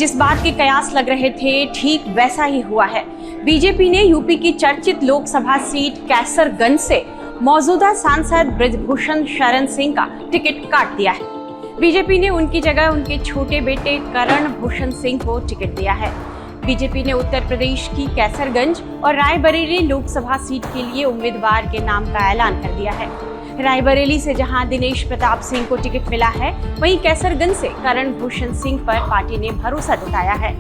जिस बात के कयास लग रहे थे ठीक वैसा ही हुआ है। बीजेपी ने यूपी की चर्चित लोकसभा सीट कैसरगंज से मौजूदा सांसद ब्रजभूषण शरण सिंह का टिकट काट दिया है। बीजेपी ने उनकी जगह उनके छोटे बेटे करण भूषण सिंह को टिकट दिया है। बीजेपी ने उत्तर प्रदेश की कैसरगंज और रायबरेली लोकसभा सीट के लिए उम्मीदवार के नाम का ऐलान कर दिया है। रायबरेली से जहां दिनेश प्रताप सिंह को टिकट मिला है, वहीं कैसरगंज से करण भूषण सिंह पर पार्टी ने भरोसा जताया है।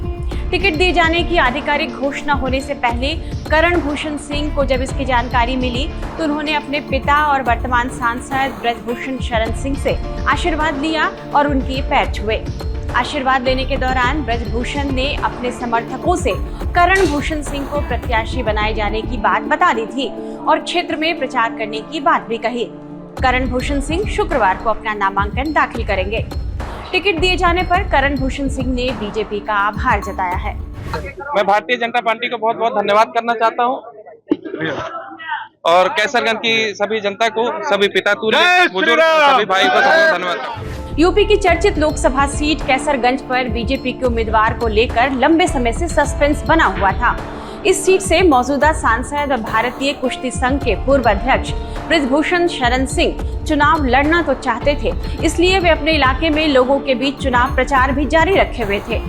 टिकट दिए जाने की आधिकारिक घोषणा होने से पहले करण भूषण सिंह को जब इसकी जानकारी मिली तो उन्होंने अपने पिता और वर्तमान सांसद ब्रजभूषण शरण सिंह से आशीर्वाद लिया और उनके पैर छुए। आशीर्वाद लेने के दौरान ब्रजभूषण ने अपने समर्थकों से करण भूषण सिंह को प्रत्याशी बनाए जाने की बात बता दी थी और क्षेत्र में प्रचार करने की बात भी कही। करण भूषण सिंह शुक्रवार को अपना नामांकन दाखिल करेंगे। टिकट दिए जाने पर करण भूषण सिंह ने बीजेपी का आभार जताया है। मैं भारतीय जनता पार्टी को बहुत बहुत धन्यवाद करना चाहता हूँ और कैसरगंज की सभी जनता को, सभी पिता तुल्य बुजुर्ग सभी भाई को धन्यवाद। यूपी की चर्चित लोकसभा सीट कैसरगंज पर बीजेपी के उम्मीदवार को लेकर लंबे समय से सस्पेंस बना हुआ था। इस सीट से मौजूदा सांसद और भारतीय कुश्ती संघ के पूर्व अध्यक्ष ब्रजभूषण शरण सिंह चुनाव लड़ना तो चाहते थे, इसलिए वे अपने इलाके में लोगों के बीच चुनाव प्रचार भी जारी रखे हुए थे,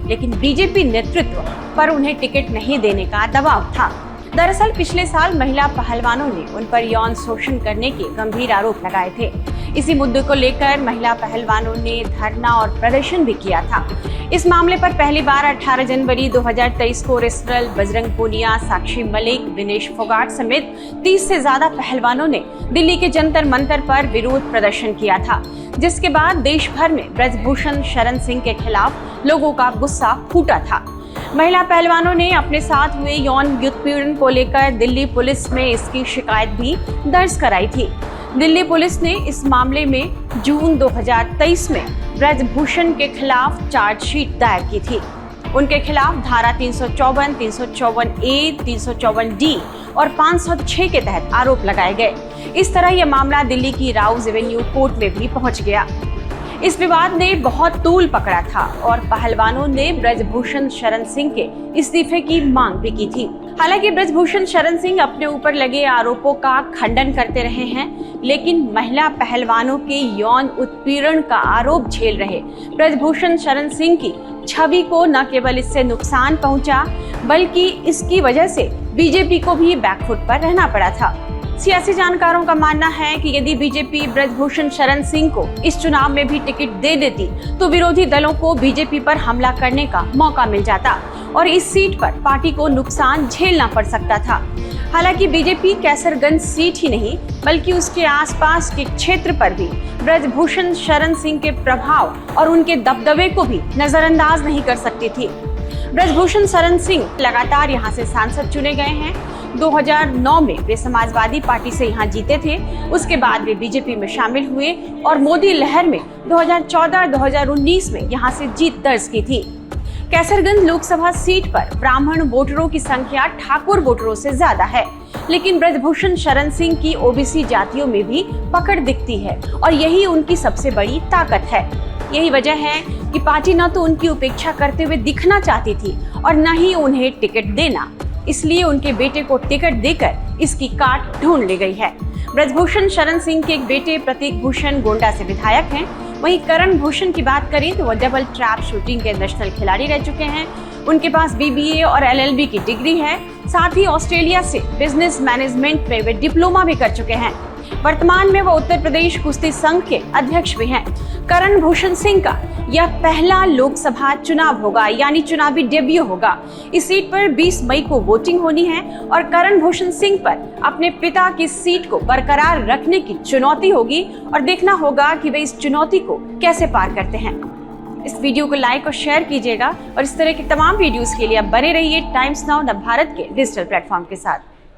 लेकिन बीजेपी नेतृत्व पर उन्हें टिकट नहीं देने का दबाव था। दरअसल पिछले साल महिला पहलवानों ने उन पर यौन शोषण करने के गंभीर आरोप लगाए थे। इसी मुद्दे को लेकर महिला पहलवानों ने धरना और प्रदर्शन भी किया था। इस मामले पर पहली बार 18 जनवरी 2023 को रेसलर बजरंग पूनिया, साक्षी मलिक, विनेश फोगाट समेत 30 से ज्यादा पहलवानों ने दिल्ली के जंतर मंतर पर विरोध प्रदर्शन किया था, जिसके बाद देश भर में ब्रजभूषण शरण सिंह के खिलाफ लोगों का गुस्सा फूटा था। महिला पहलवानों ने अपने साथ हुए यौन उत्पीड़न को लेकर दिल्ली पुलिस में इसकी शिकायत भी दर्ज कराई थी। दिल्ली पुलिस ने इस मामले में जून 2023 में ब्रजभूषण के खिलाफ चार्जशीट दायर की थी। उनके खिलाफ धारा 354, 354A, 354D और 506 के तहत आरोप लगाए गए। इस तरह यह मामला दिल्ली की राउज एवेन्यू कोर्ट में भी पहुंच गया। इस विवाद ने बहुत तूल पकड़ा था और पहलवानों ने ब्रजभूषण शरण सिंह के इस्तीफे की मांग भी की थी। हालांकि ब्रजभूषण शरण सिंह अपने ऊपर लगे आरोपों का खंडन करते रहे हैं, लेकिन महिला पहलवानों के यौन उत्पीड़न का आरोप झेल रहे ब्रजभूषण शरण सिंह की छवि को न केवल इससे नुकसान पहुंचा, बल्कि इसकी वजह से बीजेपी को भी बैकफुट पर रहना पड़ा था। सियासी जानकारों का मानना है कि यदि बीजेपी ब्रजभूषण शरण सिंह को इस चुनाव में भी टिकट दे देती तो विरोधी दलों को बीजेपी पर हमला करने का मौका मिल जाता और इस सीट पर पार्टी को नुकसान झेलना पड़ सकता था। हालांकि बीजेपी कैसरगंज सीट ही नहीं बल्कि उसके आसपास के क्षेत्र पर भी ब्रजभूषण शरण सिंह के प्रभाव और उनके दबदबे को भी नजरअंदाज नहीं कर सकती थी। ब्रजभूषण शरण सिंह लगातार यहाँ से सांसद चुने गए हैं। 2009 में वे समाजवादी पार्टी से यहाँ जीते थे। उसके बाद वे बीजेपी में शामिल हुए और मोदी लहर में 2014-2019 में यहाँ से जीत दर्ज की थी। कैसरगंज लोकसभा सीट पर ब्राह्मण वोटरों की संख्या ठाकुर वोटरों से ज्यादा है, लेकिन ब्रजभूषण शरण सिंह की ओबीसी जातियों में भी पकड़ दिखती है और यही उनकी सबसे बड़ी ताकत है। यही वजह है कि पार्टी न तो उनकी उपेक्षा करते हुए दिखना चाहती थी और न ही उन्हें टिकट देना, इसलिए उनके बेटे को टिकट देकर इसकी काट ढूंढ ली गई है। ब्रजभूषण शरण सिंह के एक बेटे प्रतीक भूषण गोंडा से विधायक हैं। वहीं करण भूषण की बात करें तो वह डबल ट्रैप शूटिंग के नेशनल खिलाड़ी रह चुके हैं। उनके पास BBA और LLB की डिग्री है। साथ ही ऑस्ट्रेलिया से बिजनेस मैनेजमेंट में वे डिप्लोमा भी कर चुके हैं। वर्तमान में वह उत्तर प्रदेश कुश्ती संघ के अध्यक्ष भी हैं। करण भूषण सिंह का यह पहला लोकसभा चुनाव होगा, यानी चुनावी डेब्यू होगा। इस सीट पर 20 मई को वोटिंग होनी है और करण भूषण सिंह पर अपने पिता की सीट को बरकरार रखने की चुनौती होगी और देखना होगा कि वे इस चुनौती को कैसे पार करते हैं। इस वीडियो को लाइक और शेयर कीजिएगा और इस तरह के तमाम वीडियोस के लिए आप बने रहिए टाइम्स नाउ नवभारत के डिजिटल प्लेटफॉर्म के साथ।